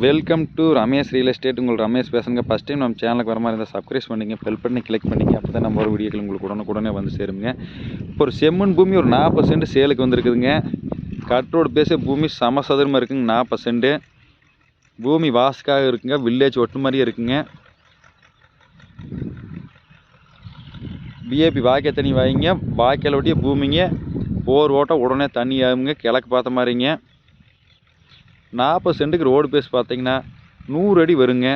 Welcome to Ramesh real estate. உங்கள் ரமேஷ் பேசுங்க. First time நம்ம சேனலுக்கு வர மாதிரி இருந்தால் சப்ஸ்கிரைப் பண்ணிங்க, பெல் பண்ணி கிளிக் பண்ணிங்க. அப்போ தான் நம்ம ஒரு வீடியோக்கள் உங்களுக்கு உடனே வந்து சேருங்க. இப்போ ஒரு செம்மண் பூமி ஒரு 40 சென்ட் சேலுக்கு வந்துருக்குதுங்க. கட்ரோடு பேச பூமி சமசதுரமாக இருக்குங்க. 40 சென்ட் பூமி வாசுக்காக இருக்குங்க. வில்லேஜ் ஒட்டு மாதிரியே இருக்குங்க. பிஏபி வாய்க்கை தண்ணி வாங்கிங்க. வாய்க்கால் ஒட்டிய பூமிங்க. போர் ஓட்ட உடனே தண்ணி ஆகுங்க. கிழக்கு பார்த்த மாதிரிங்க. 40 சென்ட்டுக்கு ரோடு பேஸ் பார்த்தீங்கன்னா 100 அடி வருங்க.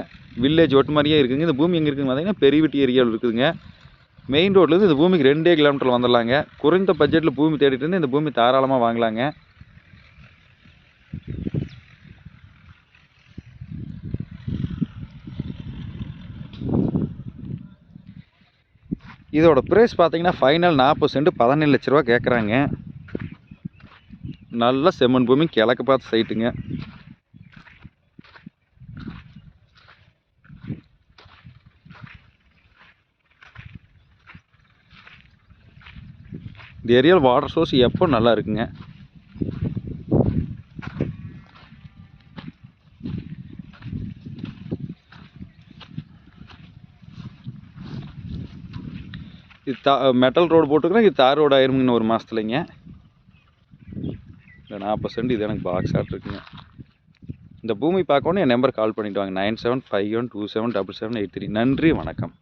வில்லேஜ் ஒட்டு மாதிரியே இருக்குங்க. இந்த பூமி எங்கே இருக்குதுன்னு பார்த்தீங்கன்னா பெரியவெட்டி ஏரியாவில் இருக்குதுங்க. மெயின் ரோட்லேருந்து இந்த பூமிக்கு 2 கிலோமீட்டர் வந்துடலாங்க. குறைந்த பட்ஜெட்டில் பூமி தேடிட்டு இருந்து இந்த பூமி தாராளமாக வாங்கலாங்க. இதோட ப்ரைஸ் பார்த்தீங்கன்னா ஃபைனல் 40 சென்ட் 17 லட்ச ரூபா கேட்குறாங்க. நல்ல செம்மண் பூமி, கிழக்கு பார்த்து சைட்டுங்க. இந்த ஏரியாவில் வாட்டர் சோர்ஸ் எப்போ நல்லா இருக்குங்க. இது மெட்டல் ரோடு போட்டுக்கிறேன். இது தார் ரோடு ஆயிருமுங்க இன்னும் ஒரு மாதத்துலைங்க. இந்த 40 சென்ட் இது எனக்கு பாக்ஸ் ஆட் இருக்குங்க. இந்த பூமி பார்க்கணும் என் நம்பர் கால் பண்ணிவிட்டு வாங்க. 9751277783. நன்றி, வணக்கம்.